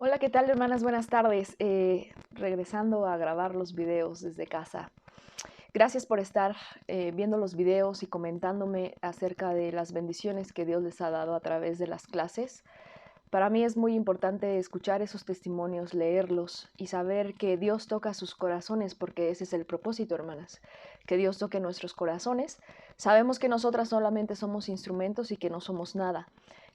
Hola, ¿qué tal, hermanas? Buenas tardes. Regresando a grabar los videos desde casa. Gracias por estar viendo los videos y comentándome acerca de las bendiciones que Dios les ha dado a través de las clases. Para mí es muy importante escuchar esos testimonios, leerlos y saber que Dios toca sus corazones, porque ese es el propósito, hermanas, que Dios toque nuestros corazones. Sabemos que nosotras solamente somos instrumentos y que no somos nada.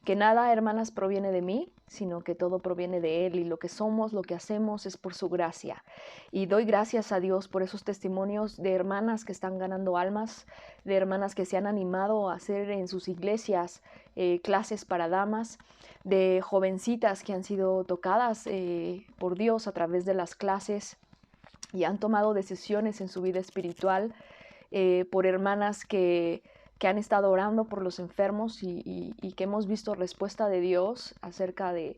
Que nada, hermanas, proviene de mí, sino que todo proviene de Él, y lo que somos, lo que hacemos es por su gracia. Y doy gracias a Dios por esos testimonios de hermanas que están ganando almas, de hermanas que se han animado a hacer en sus iglesias clases para damas, de jovencitas que han sido tocadas por Dios a través de las clases y han tomado decisiones en su vida espiritual, por hermanas que han estado orando por los enfermos y que hemos visto respuesta de Dios acerca de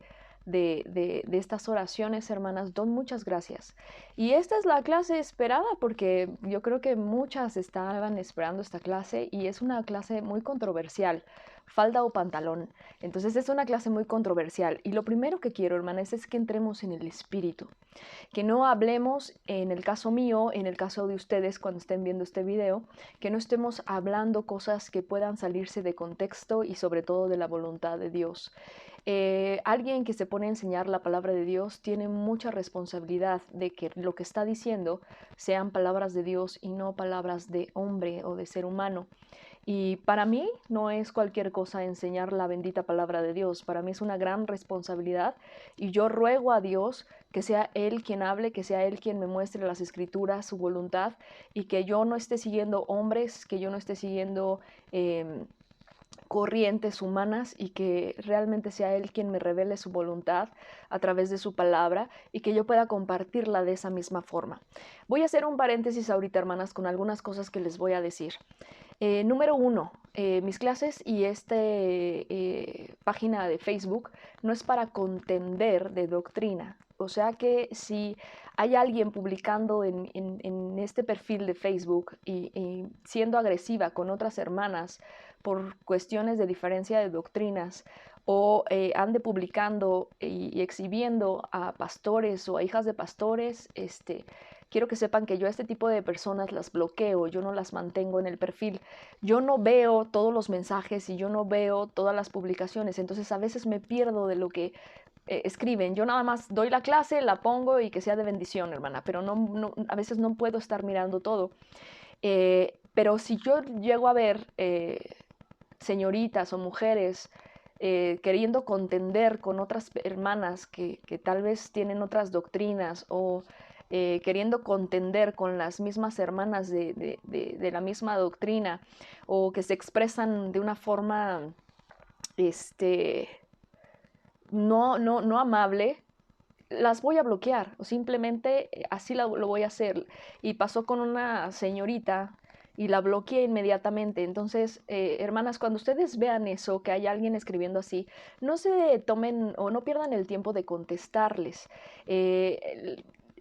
estas oraciones, hermanas. Don muchas gracias. Y esta es la clase esperada, porque yo creo que muchas estaban esperando esta clase, y es una clase muy controversial, falda o pantalón. Entonces es una clase muy controversial, y lo primero que quiero, hermanas, es que entremos en el espíritu, que no hablemos, en el caso mío, en el caso de ustedes cuando estén viendo este video, que no estemos hablando cosas que puedan salirse de contexto y sobre todo de la voluntad de Dios. Alguien que se pone a enseñar la palabra de Dios tiene mucha responsabilidad de que lo que está diciendo sean palabras de Dios y no palabras de hombre o de ser humano. Y para mí no es cualquier cosa enseñar la bendita palabra de Dios. Para mí es una gran responsabilidad, y yo ruego a Dios que sea Él quien hable, que sea Él quien me muestre las escrituras, su voluntad, y que yo no esté siguiendo hombres, que yo no esté siguiendo corrientes humanas, y que realmente sea Él quien me revele su voluntad a través de su palabra, y que yo pueda compartirla de esa misma forma. Voy a hacer un paréntesis ahorita, hermanas, con algunas cosas que les voy a decir. Número uno, mis clases y esta página de Facebook no es para contender de doctrina. O sea que si hay alguien publicando en este perfil de Facebook y siendo agresiva con otras hermanas por cuestiones de diferencia de doctrinas, o ande publicando y exhibiendo a pastores o a hijas de pastores, quiero que sepan que yo a este tipo de personas las bloqueo, yo no las mantengo en el perfil. Yo no veo todos los mensajes y yo no veo todas las publicaciones, entonces a veces me pierdo de lo que escriben. Yo nada más doy la clase, la pongo y que sea de bendición, hermana, pero a veces no puedo estar mirando todo. Pero si yo llego a ver señoritas o mujeres queriendo contender con otras hermanas que tal vez tienen otras doctrinas, o queriendo contender con las mismas hermanas de la misma doctrina, o que se expresan de una forma este, no amable, las voy a bloquear, o simplemente así lo voy a hacer. Y pasó con una señorita y la bloqueé inmediatamente. Entonces, hermanas, cuando ustedes vean eso, que hay alguien escribiendo así, no se tomen o no pierdan el tiempo de contestarles.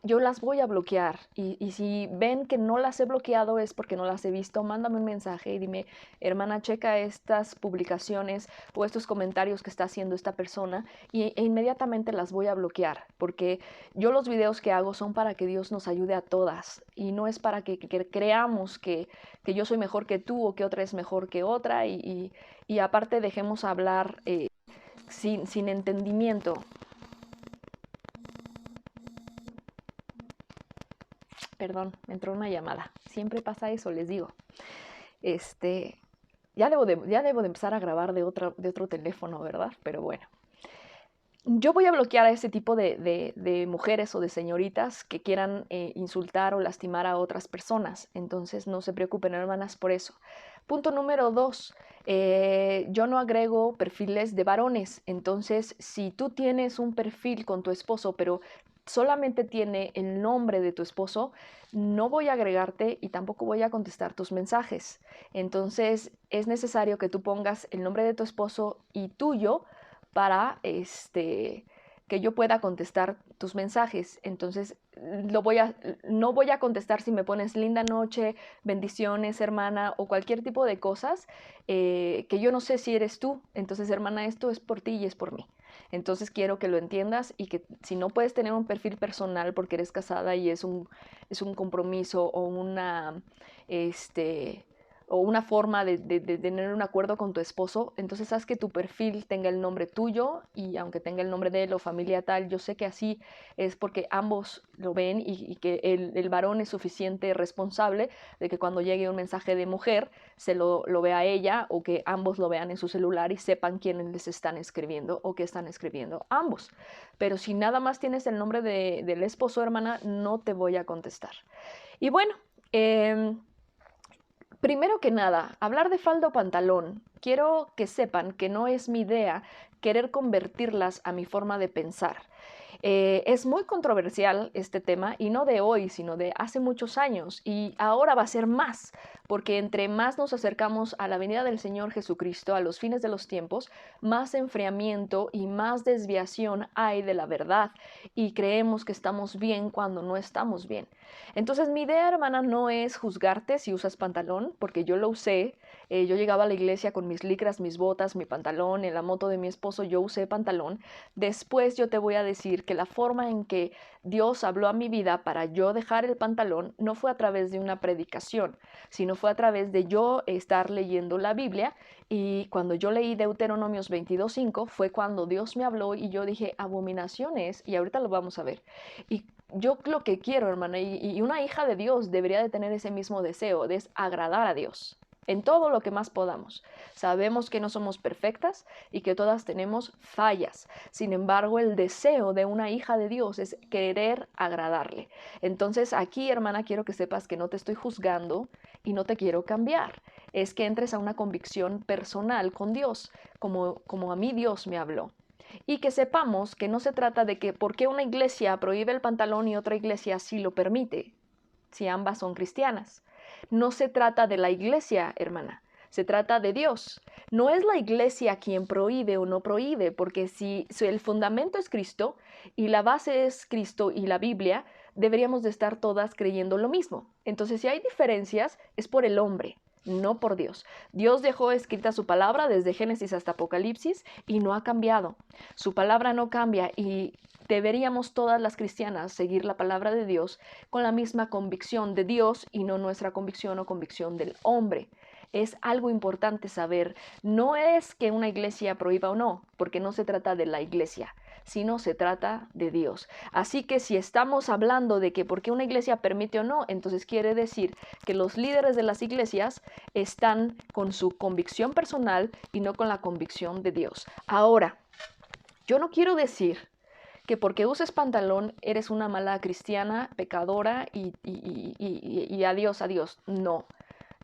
Yo las voy a bloquear, y si ven que no las he bloqueado es porque no las he visto. Mándame un mensaje y dime: hermana, checa estas publicaciones o estos comentarios que está haciendo esta persona, e inmediatamente las voy a bloquear, porque yo los videos que hago son para que Dios nos ayude a todas, y no es para que creamos que yo soy mejor que tú o que otra es mejor que otra, y aparte dejemos hablar sin entendimiento. Perdón, me entró una llamada. Siempre pasa eso, les digo. Este, ya debo de empezar a grabar de otro teléfono, ¿verdad? Pero bueno. Yo voy a bloquear a ese tipo de mujeres o de señoritas que quieran insultar o lastimar a otras personas. Entonces no se preocupen, hermanas, por eso. Punto número 2. Yo no agrego perfiles de varones. Entonces, si tú tienes un perfil con tu esposo, pero solamente tiene el nombre de tu esposo, no voy a agregarte y tampoco voy a contestar tus mensajes. Entonces, es necesario que tú pongas el nombre de tu esposo y tuyo para que yo pueda contestar tus mensajes. Entonces, no voy a contestar si me pones linda noche, bendiciones, hermana, o cualquier tipo de cosas que yo no sé si eres tú. Entonces, hermana, esto es por ti y es por mí. Entonces quiero que lo entiendas y que si no puedes tener un perfil personal porque eres casada y es un compromiso este, o una forma de tener un acuerdo con tu esposo, entonces haz que tu perfil tenga el nombre tuyo y aunque tenga el nombre de él o familia tal, yo sé que así es porque ambos lo ven y que el varón es suficiente responsable de que cuando llegue un mensaje de mujer se lo vea ella o que ambos lo vean en su celular y sepan quiénes les están escribiendo o qué están escribiendo ambos. Pero si nada más tienes el nombre del esposo, hermana, no te voy a contestar. Y bueno, primero que nada, hablar de falda o pantalón. Quiero que sepan que no es mi idea querer convertirlas a mi forma de pensar. Es muy controversial este tema y no de hoy, sino de hace muchos años y ahora va a ser más, porque entre más nos acercamos a la venida del Señor Jesucristo, a los fines de los tiempos, más enfriamiento y más desviación hay de la verdad y creemos que estamos bien cuando no estamos bien. Entonces mi idea, hermana, no es juzgarte si usas pantalón, porque yo lo usé. Yo llegaba a la iglesia con mis licras, mis botas, mi pantalón, en la moto de mi esposo yo usé pantalón. Después yo te voy a decir que la forma en que Dios habló a mi vida para yo dejar el pantalón no fue a través de una predicación, sino fue a través de yo estar leyendo la Biblia. Y cuando yo leí Deuteronomios 22:5 fue cuando Dios me habló y yo dije abominaciones, y ahorita lo vamos a ver. Y yo lo que quiero, hermana, y una hija de Dios debería de tener ese mismo deseo, de agradar a Dios en todo lo que más podamos. Sabemos que no somos perfectas y que todas tenemos fallas. Sin embargo, el deseo de una hija de Dios es querer agradarle. Entonces, aquí, hermana, quiero que sepas que no te estoy juzgando y no te quiero cambiar. Es que entres a una convicción personal con Dios, como a mí Dios me habló. Y que sepamos que no se trata de que por qué una iglesia prohíbe el pantalón y otra iglesia sí lo permite, si ambas son cristianas. No se trata de la iglesia, hermana, se trata de Dios. No es la iglesia quien prohíbe o no prohíbe, porque si el fundamento es Cristo y la base es Cristo y la Biblia, deberíamos de estar todas creyendo lo mismo. Entonces, si hay diferencias, es por el hombre, no por Dios. Dios dejó escrita su palabra desde Génesis hasta Apocalipsis y no ha cambiado. Su palabra no cambia y deberíamos todas las cristianas seguir la palabra de Dios con la misma convicción de Dios y no nuestra convicción o convicción del hombre. Es algo importante saber. No es que una iglesia prohíba o no, porque no se trata de la iglesia, sino se trata de Dios. Así que si estamos hablando de que por qué una iglesia permite o no, entonces quiere decir que los líderes de las iglesias están con su convicción personal y no con la convicción de Dios. Ahora, yo no quiero decir que porque uses pantalón eres una mala cristiana, pecadora y adiós, adiós. No,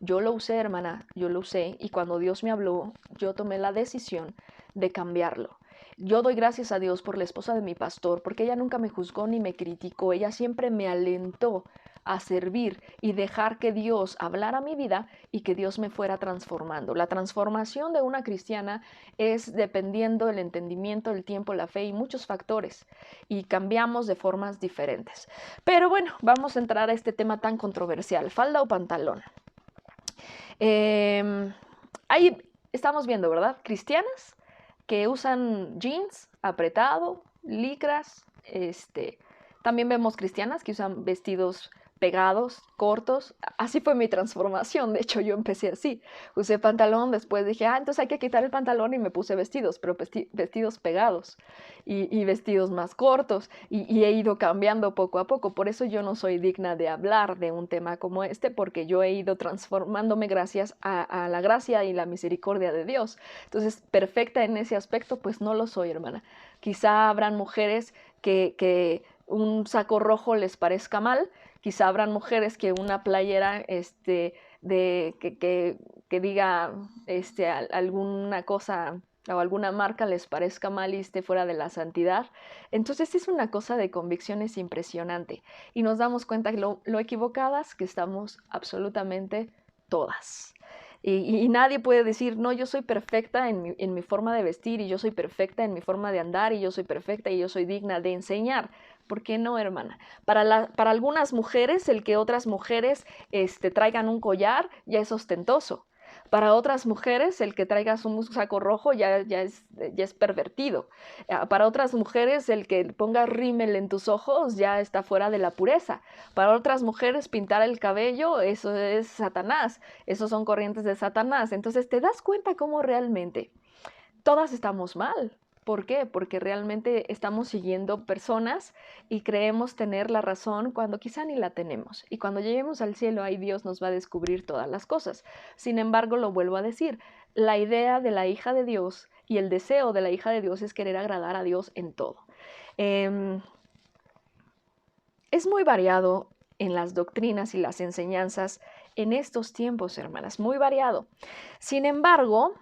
yo lo usé, hermana, yo lo usé y cuando Dios me habló, yo tomé la decisión de cambiarlo. Yo doy gracias a Dios por la esposa de mi pastor, porque ella nunca me juzgó ni me criticó, ella siempre me alentó a servir y dejar que Dios hablara mi vida y que Dios me fuera transformando. La transformación de una cristiana es dependiendo del entendimiento, el tiempo, la fe y muchos factores, y cambiamos de formas diferentes. Pero bueno, vamos a entrar a este tema tan controversial, falda o pantalón. Ahí estamos viendo, ¿verdad? Cristianas que usan jeans apretado, licras, también vemos cristianas que usan vestidos pegados, cortos. Así fue mi transformación. De hecho, yo empecé así. Usé pantalón, después dije, entonces hay que quitar el pantalón y me puse vestidos, pero vestidos pegados y vestidos más cortos y he ido cambiando poco a poco. Por eso yo no soy digna de hablar de un tema como este, porque yo he ido transformándome gracias a la gracia y la misericordia de Dios. Entonces, perfecta en ese aspecto, pues no lo soy, hermana. Quizá habrán mujeres que un saco rojo les parezca mal. Quizá habrán mujeres que una playera que diga alguna cosa o alguna marca les parezca mal y esté fuera de la santidad. Entonces es una cosa de convicciones impresionante y nos damos cuenta que lo equivocadas que estamos absolutamente todas. Y nadie puede decir, no, yo soy perfecta en mi forma de vestir y yo soy perfecta en mi forma de andar y yo soy perfecta y yo soy digna de enseñar. ¿Por qué no, hermana? Para algunas mujeres, el que otras mujeres traigan un collar ya es ostentoso. Para otras mujeres, el que traigas un saco rojo ya es pervertido. Para otras mujeres, el que pongas rímel en tus ojos ya está fuera de la pureza. Para otras mujeres, pintar el cabello, eso es Satanás. Esos son corrientes de Satanás. Entonces te das cuenta cómo realmente todas estamos mal. ¿Por qué? Porque realmente estamos siguiendo personas y creemos tener la razón cuando quizá ni la tenemos. Y cuando lleguemos al cielo, ahí Dios nos va a descubrir todas las cosas. Sin embargo, lo vuelvo a decir, la idea de la hija de Dios y el deseo de la hija de Dios es querer agradar a Dios en todo. Es muy variado en las doctrinas y las enseñanzas en estos tiempos, hermanas, muy variado. Sin embargo,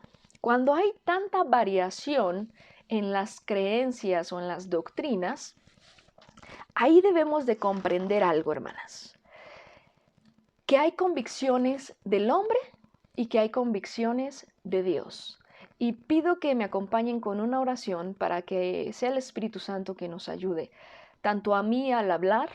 cuando hay tanta variación en las creencias o en las doctrinas, ahí debemos de comprender algo, hermanas, que hay convicciones del hombre y que hay convicciones de Dios. Y pido que me acompañen con una oración para que sea el Espíritu Santo que nos ayude, tanto a mí al hablar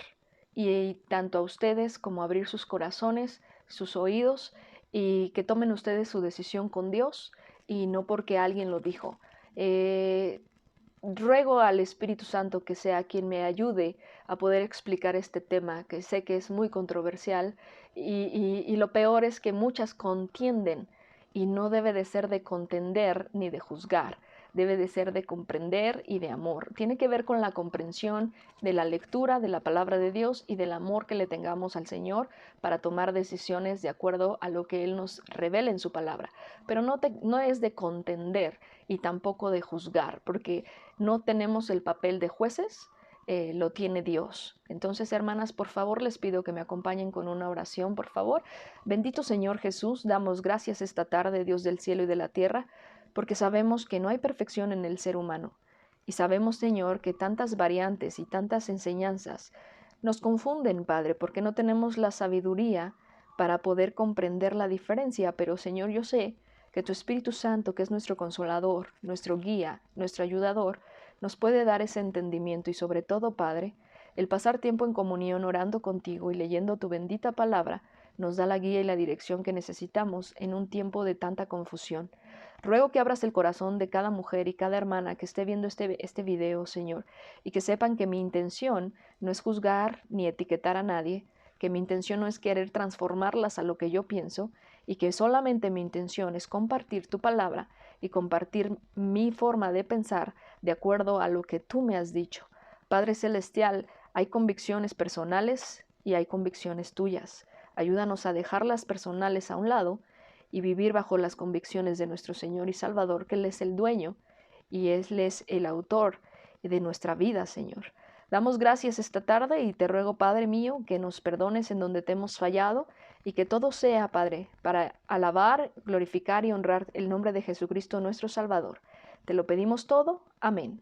y tanto a ustedes como a abrir sus corazones, sus oídos, y que tomen ustedes su decisión con Dios y no porque alguien lo dijo. Ruego al Espíritu Santo que sea quien me ayude a poder explicar este tema, que sé que es muy controversial y lo peor es que muchas contienden y no debe de ser de contender ni de juzgar, debe de ser de comprender y de amor. Tiene que ver con la comprensión de la lectura de la palabra de Dios y del amor que le tengamos al Señor para tomar decisiones de acuerdo a lo que Él nos revela en su palabra. Pero no es de contender y tampoco de juzgar, porque no tenemos el papel de jueces, lo tiene Dios. Entonces, hermanas, por favor, les pido que me acompañen con una oración, por favor. Bendito Señor Jesús, damos gracias esta tarde, Dios del cielo y de la tierra, porque sabemos que no hay perfección en el ser humano. Y sabemos, Señor, que tantas variantes y tantas enseñanzas nos confunden, Padre, porque no tenemos la sabiduría para poder comprender la diferencia. Pero, Señor, yo sé que tu Espíritu Santo, que es nuestro consolador, nuestro guía, nuestro ayudador, nos puede dar ese entendimiento y sobre todo, Padre, el pasar tiempo en comunión orando contigo y leyendo tu bendita palabra nos da la guía y la dirección que necesitamos en un tiempo de tanta confusión. Ruego que abras el corazón de cada mujer y cada hermana que esté viendo este video, Señor, y que sepan que mi intención no es juzgar ni etiquetar a nadie, que mi intención no es querer transformarlas a lo que yo pienso, y que solamente mi intención es compartir tu palabra y compartir mi forma de pensar de acuerdo a lo que tú me has dicho. Padre Celestial, hay convicciones personales y hay convicciones tuyas. Ayúdanos a dejar las personales a un lado y vivir bajo las convicciones de nuestro Señor y Salvador, que Él es el dueño y Él es el autor de nuestra vida, Señor. Damos gracias esta tarde y te ruego, Padre mío, que nos perdones en donde te hemos fallado y que todo sea, Padre, para alabar, glorificar y honrar el nombre de Jesucristo nuestro Salvador. Te lo pedimos todo. Amén.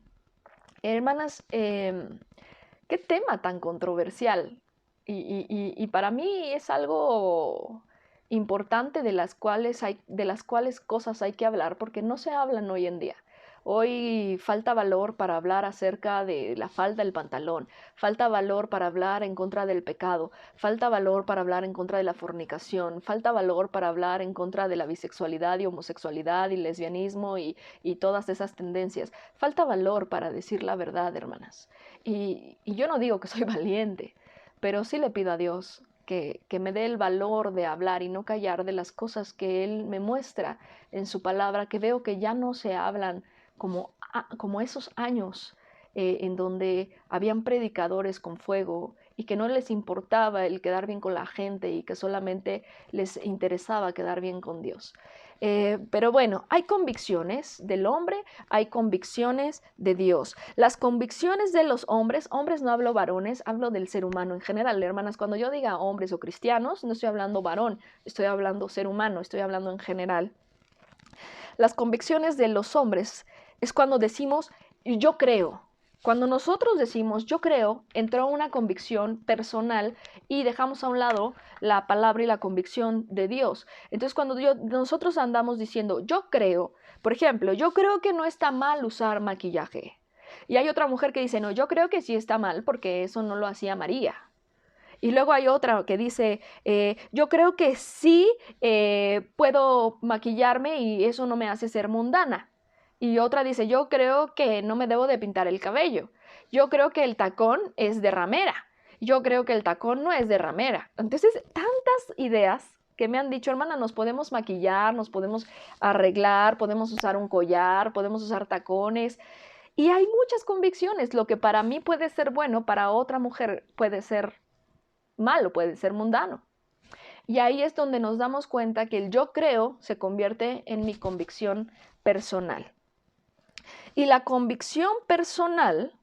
Hermanas, qué tema tan controversial. Y para mí es algo importante de las cuales cosas hay que hablar, porque no se hablan hoy en día. Hoy falta valor para hablar acerca de la falda del pantalón, falta valor para hablar en contra del pecado, falta valor para hablar en contra de la fornicación, falta valor para hablar en contra de la bisexualidad y homosexualidad y lesbianismo y todas esas tendencias. Falta valor para decir la verdad, hermanas. Y yo no digo que soy valiente, pero sí le pido a Dios que me dé el valor de hablar y no callar de las cosas que Él me muestra en su palabra, que veo que ya no se hablan como esos años en donde habían predicadores con fuego y que no les importaba el quedar bien con la gente y que solamente les interesaba quedar bien con Dios. Pero bueno, hay convicciones del hombre, hay convicciones de Dios. Las convicciones de los hombres no hablo varones, hablo del ser humano en general, hermanas. Cuando yo diga hombres o cristianos, no estoy hablando varón, estoy hablando ser humano, estoy hablando en general. Las convicciones de los hombres es cuando decimos yo creo. Cuando nosotros decimos yo creo, entró una convicción personal y dejamos a un lado la palabra y la convicción de Dios. Entonces cuando nosotros andamos diciendo yo creo, por ejemplo, yo creo que no está mal usar maquillaje. Y hay otra mujer que dice, no, yo creo que sí está mal porque eso no lo hacía María. Y luego hay otra que dice, yo creo que sí puedo maquillarme y eso no me hace ser mundana. Y otra dice, yo creo que no me debo de pintar el cabello. Yo creo que el tacón es de ramera. Yo creo que el tacón no es de ramera. Entonces, tantas ideas que me han dicho, hermana, nos podemos maquillar, nos podemos arreglar, podemos usar un collar, podemos usar tacones. Y hay muchas convicciones. Lo que para mí puede ser bueno, para otra mujer puede ser malo, puede ser mundano. Y ahí es donde nos damos cuenta que el yo creo se convierte en mi convicción personal. Y la convicción personal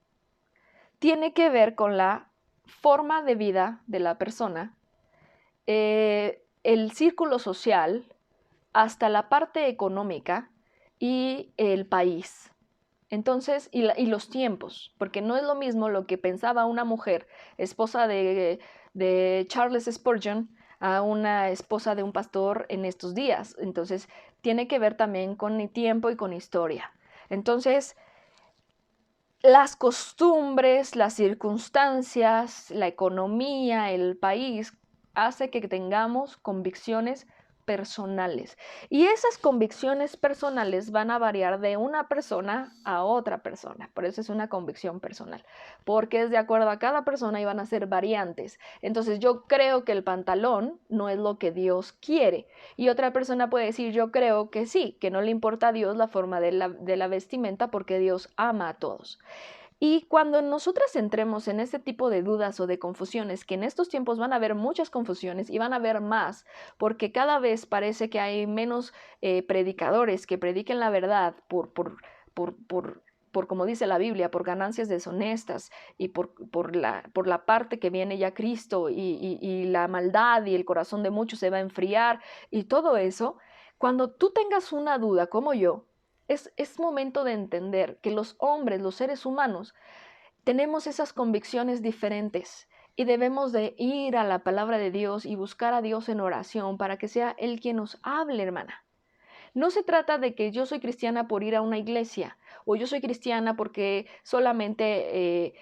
tiene que ver con la forma de vida de la persona, el círculo social, hasta la parte económica y el país. Entonces, y los tiempos, porque no es lo mismo lo que pensaba una mujer, esposa de Charles Spurgeon, a una esposa de un pastor en estos días. Entonces, tiene que ver también con el tiempo y con historia. Entonces, las costumbres, las circunstancias, la economía, el país, hace que tengamos convicciones personales. Y esas convicciones personales van a variar de una persona a otra persona. Por eso es una convicción personal, porque es de acuerdo a cada persona y van a ser variantes. Entonces yo creo que el pantalón no es lo que Dios quiere. Y otra persona puede decir, yo creo que sí, que no le importa a Dios la forma de la vestimenta porque Dios ama a todos. Y cuando nosotras entremos en este tipo de dudas o de confusiones, que en estos tiempos van a haber muchas confusiones y van a haber más, porque cada vez parece que hay menos predicadores que prediquen la verdad por, como dice la Biblia, por ganancias deshonestas y por la parte que viene ya Cristo y la maldad y el corazón de muchos se va a enfriar y todo eso, cuando tú tengas una duda como yo, es momento de entender que los hombres, los seres humanos, tenemos esas convicciones diferentes y debemos de ir a la palabra de Dios y buscar a Dios en oración para que sea Él quien nos hable, hermana. No se trata de que yo soy cristiana por ir a una iglesia o yo soy cristiana porque solamente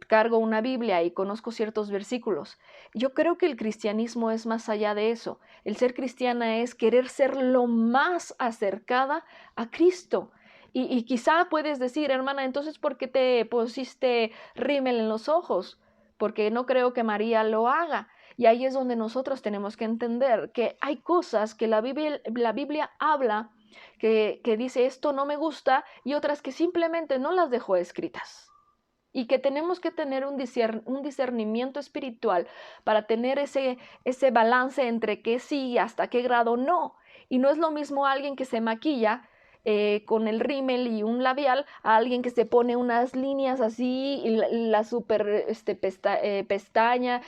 cargo una Biblia y conozco ciertos versículos. Yo creo que el cristianismo es más allá de eso. El ser cristiana es querer ser lo más acercada a Cristo. Y quizá puedes decir, hermana, entonces, ¿por qué te pusiste rímel en los ojos? Porque no creo que María lo haga. Y ahí es donde nosotros tenemos que entender que hay cosas que la Biblia habla, que dice esto no me gusta, y otras que simplemente no las dejó escritas. Y que tenemos que tener un discernimiento espiritual para tener ese balance entre qué sí y hasta qué grado no. Y no es lo mismo alguien que se maquilla con el rímel y un labial a alguien que se pone unas líneas así y la super pestaña,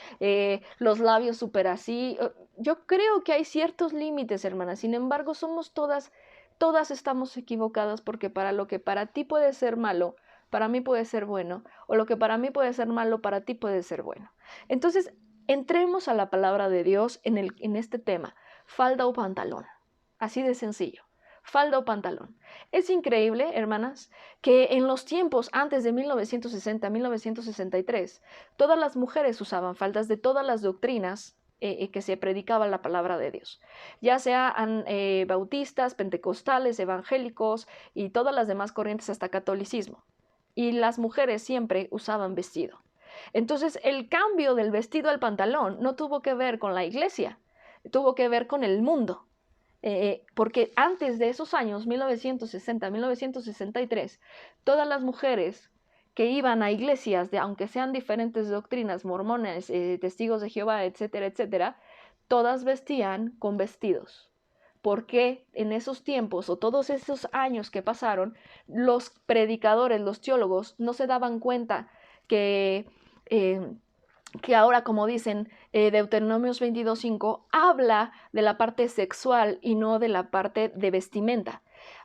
los labios súper así. Yo creo que hay ciertos límites, hermanas. Sin embargo, somos todas estamos equivocadas porque para lo que para ti puede ser malo, para mí puede ser bueno, o lo que para mí puede ser malo, para ti puede ser bueno. Entonces, entremos a la palabra de Dios en este tema, falda o pantalón. Así de sencillo. Falda o pantalón. Es increíble, hermanas, que en los tiempos antes de 1960, 1963, todas las mujeres usaban faldas de todas las doctrinas que se predicaba la palabra de Dios, ya sean bautistas, pentecostales, evangélicos y todas las demás corrientes hasta catolicismo. Y las mujeres siempre usaban vestido. Entonces, el cambio del vestido al pantalón no tuvo que ver con la iglesia, tuvo que ver con el mundo. Porque antes de esos años, 1960, 1963, todas las mujeres que iban a iglesias, aunque sean diferentes doctrinas, mormones, testigos de Jehová, etcétera, etcétera, todas vestían con vestidos. Porque en esos tiempos o todos esos años que pasaron, los predicadores, los teólogos, no se daban cuenta que ahora, como dicen, Deuteronomios 22:5, habla de la parte sexual y no de la parte de vestimenta.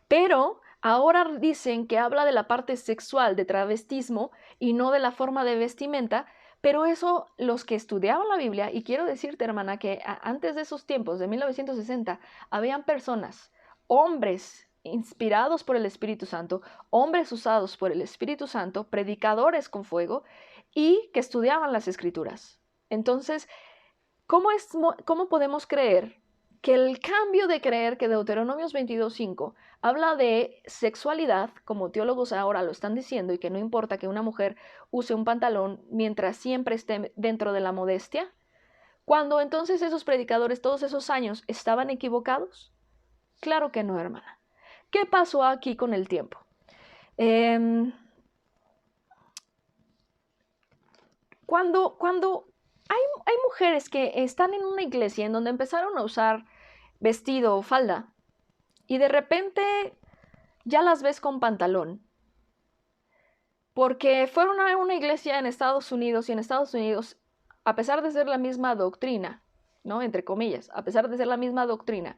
Pero ahora dicen que habla de la parte sexual, de travestismo, y no de la forma de vestimenta, pero eso los que estudiaban la Biblia, y quiero decirte, hermana, que antes de esos tiempos, de 1960, habían personas, hombres inspirados por el Espíritu Santo, hombres usados por el Espíritu Santo, predicadores con fuego, y que estudiaban las escrituras. Entonces, ¿cómo podemos creer que el cambio de creer que Deuteronomios 22:5 habla de sexualidad, como teólogos ahora lo están diciendo, y que no importa que una mujer use un pantalón mientras siempre esté dentro de la modestia, cuando entonces esos predicadores todos esos años estaban equivocados? Claro que no, hermana. ¿Qué pasó aquí con el tiempo? Cuando hay mujeres que están en una iglesia en donde empezaron a usar vestido o falda y de repente ya las ves con pantalón, porque fueron a una iglesia en Estados Unidos y en Estados Unidos, a pesar de ser la misma doctrina, ¿no? Entre comillas, a pesar de ser la misma doctrina,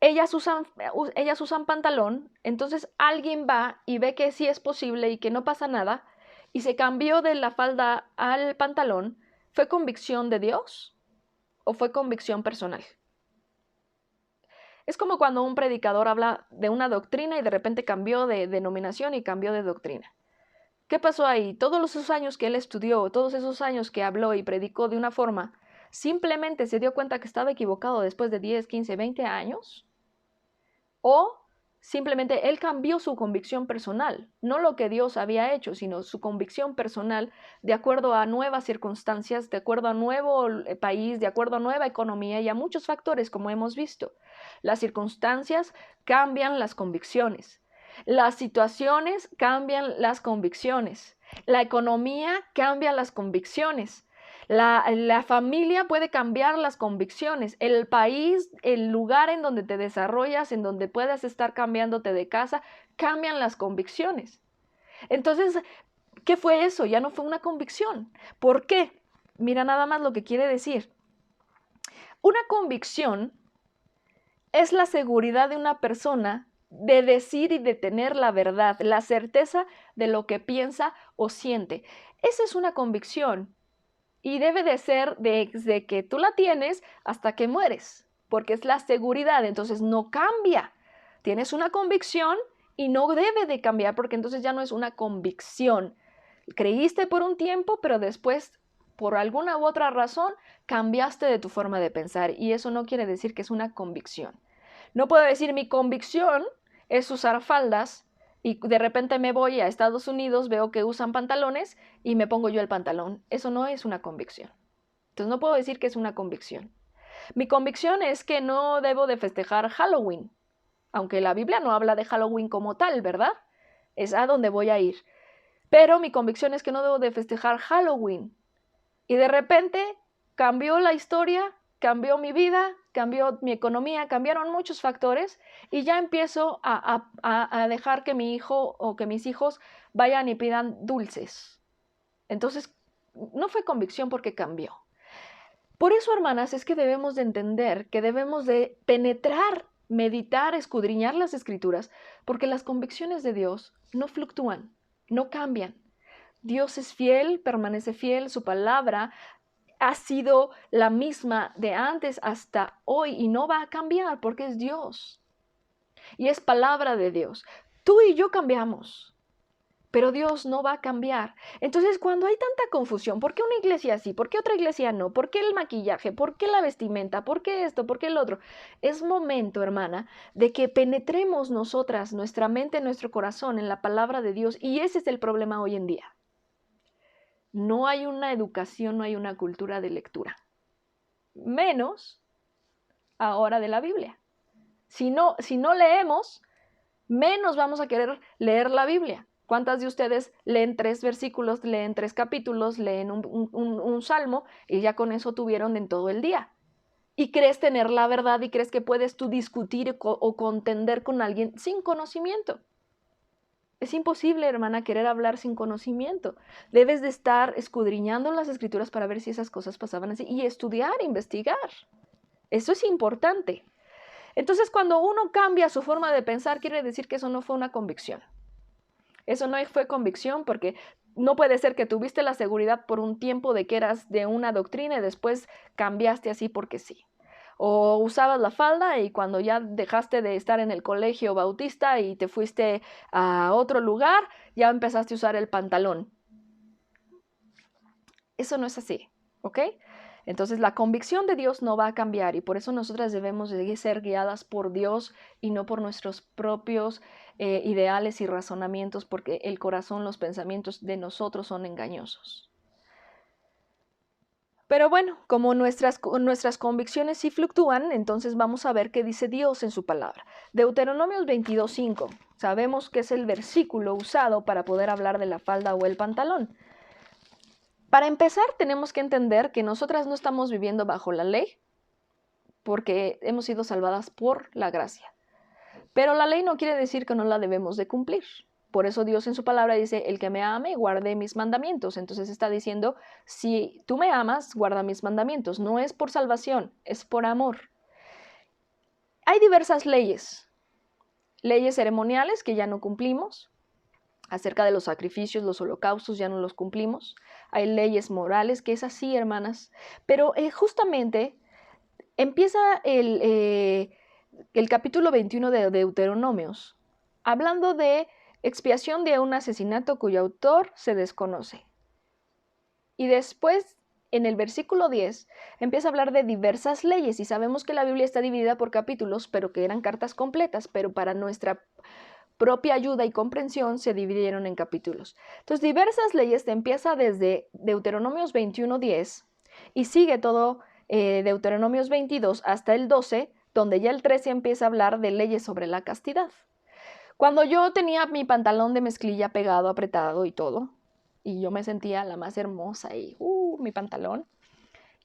ellas usan pantalón, entonces alguien va y ve que sí es posible y que no pasa nada, y se cambió de la falda al pantalón. ¿Fue convicción de Dios o fue convicción personal? Es como cuando un predicador habla de una doctrina y de repente cambió de denominación y cambió de doctrina. ¿Qué pasó ahí? Todos esos años que él estudió, todos esos años que habló y predicó de una forma, simplemente se dio cuenta que estaba equivocado después de 10, 15, 20 años. O simplemente él cambió su convicción personal, no lo que Dios había hecho, sino su convicción personal de acuerdo a nuevas circunstancias, de acuerdo a nuevo país, de acuerdo a nueva economía y a muchos factores, como hemos visto. Las circunstancias cambian las convicciones. Las situaciones cambian las convicciones. La economía cambia las convicciones. La familia puede cambiar las convicciones, el país, el lugar en donde te desarrollas, en donde puedas estar cambiándote de casa, cambian las convicciones. Entonces, ¿qué fue eso? Ya no fue una convicción. ¿Por qué? Mira nada más lo que quiere decir. Una convicción es la seguridad de una persona de decir y de tener la verdad, la certeza de lo que piensa o siente. Esa es una convicción. Y debe de ser desde que tú la tienes hasta que mueres, porque es la seguridad, entonces no cambia. Tienes una convicción y no debe de cambiar, porque entonces ya no es una convicción. Creíste por un tiempo, pero después, por alguna u otra razón, cambiaste de tu forma de pensar y eso no quiere decir que es una convicción. No puedo decir mi convicción es usar faldas y de repente me voy a Estados Unidos, veo que usan pantalones y me pongo yo el pantalón. Eso no es una convicción. Entonces no puedo decir que es una convicción. Mi convicción es que no debo de festejar Halloween, aunque la Biblia no habla de Halloween como tal, ¿verdad? Es a donde voy a ir. Pero mi convicción es que no debo de festejar Halloween. Y de repente cambió la historia, cambió mi vida, cambió mi economía, cambiaron muchos factores y ya empiezo a dejar que mi hijo o que mis hijos vayan y pidan dulces. Entonces, no fue convicción porque cambió. Por eso, hermanas, es que debemos de entender que debemos de penetrar, meditar, escudriñar las escrituras, porque las convicciones de Dios no fluctúan, no cambian. Dios es fiel, permanece fiel, su palabra ha sido la misma de antes hasta hoy y no va a cambiar porque es Dios y es palabra de Dios. Tú y yo cambiamos, pero Dios no va a cambiar. Entonces, cuando hay tanta confusión, ¿por qué una iglesia sí? ¿Por qué otra iglesia no? ¿Por qué el maquillaje? ¿Por qué la vestimenta? ¿Por qué esto? ¿Por qué el otro? Es momento, hermana, de que penetremos nosotras, nuestra mente, nuestro corazón en la palabra de Dios y ese es el problema hoy en día. No hay una educación, no hay una cultura de lectura. Menos ahora de la Biblia. Si no leemos, menos vamos a querer leer la Biblia. ¿Cuántas de ustedes leen 3 versículos, leen 3 capítulos, leen un salmo y ya con eso tuvieron en todo el día? Y crees tener la verdad y crees que puedes tú discutir o contender con alguien sin conocimiento. Es imposible, hermana, querer hablar sin conocimiento. Debes de estar escudriñando las escrituras para ver si esas cosas pasaban así y estudiar, investigar. Eso es importante. Entonces, cuando uno cambia su forma de pensar, quiere decir que eso no fue una convicción. Eso no fue convicción porque no puede ser que tuviste la seguridad por un tiempo de que eras de una doctrina y después cambiaste así porque sí. O usabas la falda y cuando ya dejaste de estar en el colegio bautista y te fuiste a otro lugar, ya empezaste a usar el pantalón. Eso no es así. ¿ok? Entonces la convicción de Dios no va a cambiar y por eso nosotras debemos de ser guiadas por Dios y no por nuestros propios ideales y razonamientos, porque el corazón, los pensamientos de nosotros son engañosos. Pero bueno, como nuestras convicciones sí fluctúan, entonces vamos a ver qué dice Dios en su palabra. Deuteronomios 22:5. Sabemos que es el versículo usado para poder hablar de la falda o el pantalón. Para empezar, tenemos que entender que nosotras no estamos viviendo bajo la ley, porque hemos sido salvadas por la gracia. Pero la ley no quiere decir que no la debemos de cumplir. Por eso Dios en su palabra dice, el que me ame, guarde mis mandamientos. Entonces está diciendo, si tú me amas, guarda mis mandamientos. No es por salvación, es por amor. Hay diversas leyes. Leyes ceremoniales que ya no cumplimos. Acerca de los sacrificios, los holocaustos, ya no los cumplimos. Hay leyes morales, que es así, hermanas. Pero justamente empieza el capítulo 21 de Deuteronomios hablando de expiación de un asesinato cuyo autor se desconoce. Y después, en el versículo 10, empieza a hablar de diversas leyes. Y sabemos que la Biblia está dividida por capítulos, pero que eran cartas completas, pero para nuestra propia ayuda y comprensión se dividieron en capítulos. Entonces, diversas leyes te empieza desde Deuteronomios 21:10 y sigue todo Deuteronomios 22 hasta el 12, donde ya el 13 empieza a hablar de leyes sobre la castidad. Cuando yo tenía mi pantalón de mezclilla pegado, apretado y todo, y yo me sentía la más hermosa y mi pantalón,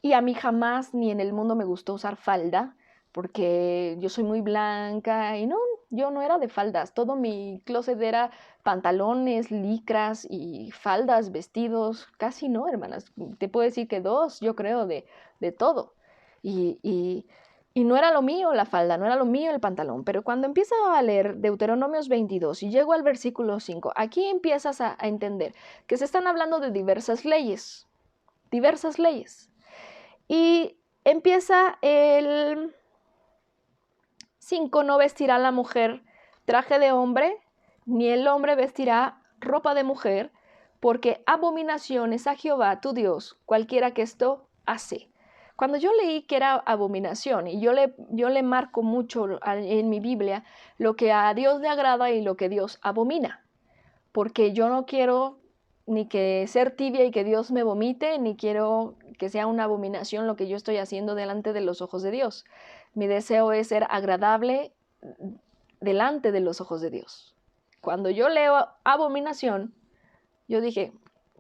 y a mí jamás ni en el mundo me gustó usar falda, porque yo soy muy blanca y no, yo no era de faldas, todo mi closet era pantalones, licras y faldas, vestidos, casi no, hermanas, te puedo decir que 2, yo creo, de todo. Y no era lo mío la falda, no era lo mío el pantalón, pero cuando empiezo a leer Deuteronomios 22 y llego al versículo 5, aquí empiezas a entender que se están hablando de diversas leyes. Y empieza el 5, no vestirá la mujer traje de hombre, ni el hombre vestirá ropa de mujer, porque abominación es a Jehová tu Dios, cualquiera que esto hace. Cuando yo leí que era abominación, y yo le marco mucho en mi Biblia lo que a Dios le agrada y lo que Dios abomina, porque yo no quiero ni que ser tibia y que Dios me vomite, ni quiero que sea una abominación lo que yo estoy haciendo delante de los ojos de Dios. Mi deseo es ser agradable delante de los ojos de Dios. Cuando yo leo abominación, yo dije,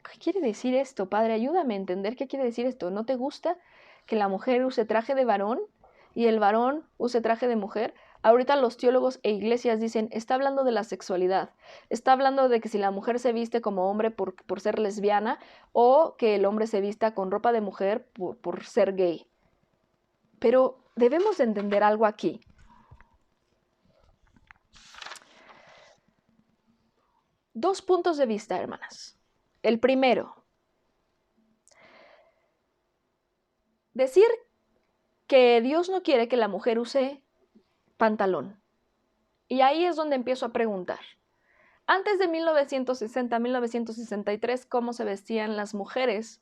¿qué quiere decir esto, Padre? Ayúdame a entender qué quiere decir esto. ¿No te gusta que la mujer use traje de varón y el varón use traje de mujer? Ahorita los teólogos e iglesias dicen, está hablando de la sexualidad, está hablando de que si la mujer se viste como hombre por ser lesbiana o que el hombre se vista con ropa de mujer por ser gay. Pero debemos de entender algo aquí. Dos puntos de vista, hermanas. El primero, decir que Dios no quiere que la mujer use pantalón. Y ahí es donde empiezo a preguntar. Antes de 1960, 1963, ¿cómo se vestían las mujeres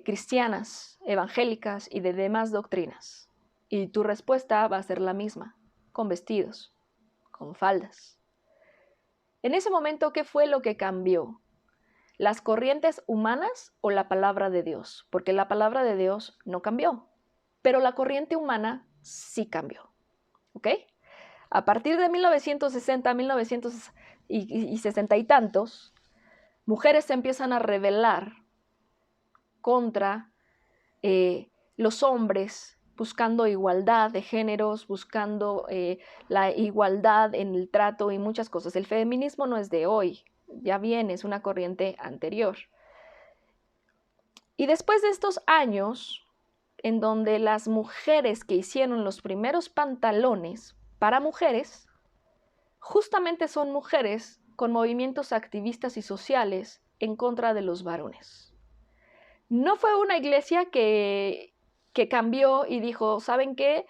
cristianas, evangélicas y de demás doctrinas? Y tu respuesta va a ser la misma, con vestidos, con faldas. En ese momento, ¿qué fue lo que cambió? ¿Las corrientes humanas o la palabra de Dios? Porque la palabra de Dios no cambió, pero la corriente humana sí cambió. ¿Ok? A partir de 1960, 1960 y tantos, mujeres se empiezan a rebelar contra los hombres, buscando igualdad de géneros, buscando la igualdad en el trato y muchas cosas. El feminismo no es de hoy, ya viene, es una corriente anterior. Y después de estos años, en donde las mujeres que hicieron los primeros pantalones para mujeres, justamente son mujeres con movimientos activistas y sociales en contra de los varones. No fue una iglesia que cambió y dijo, ¿saben qué?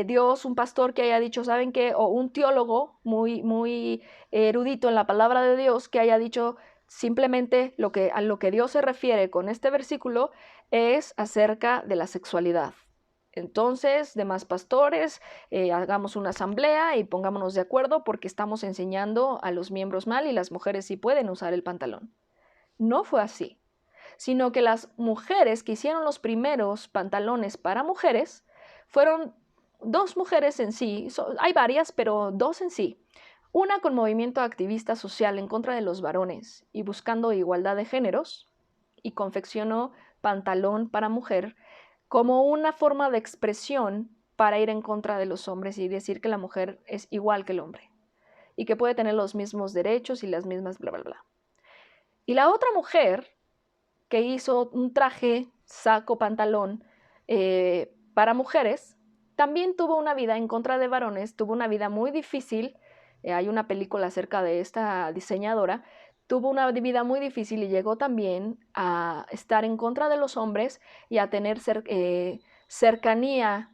Dios, un pastor que haya dicho, ¿saben qué? O un teólogo muy erudito en la palabra de Dios que haya dicho, Simplemente a lo que Dios se refiere con este versículo es acerca de la sexualidad. Entonces, demás pastores, hagamos una asamblea y pongámonos de acuerdo porque estamos enseñando a los miembros mal y las mujeres sí pueden usar el pantalón. No fue así, sino que las mujeres que hicieron los primeros pantalones para mujeres fueron dos mujeres en sí, hay varias, pero dos en sí. Una con movimiento activista social en contra de los varones y buscando igualdad de géneros, y confeccionó pantalón para mujer como una forma de expresión para ir en contra de los hombres y decir que la mujer es igual que el hombre y que puede tener los mismos derechos y las mismas bla, bla, bla. Y la otra mujer que hizo un traje, saco, pantalón para mujeres, también tuvo una vida en contra de varones, tuvo una vida muy difícil. Hay una película acerca de esta diseñadora. Tuvo una vida muy difícil y llegó también a estar en contra de los hombres y a tener cercanía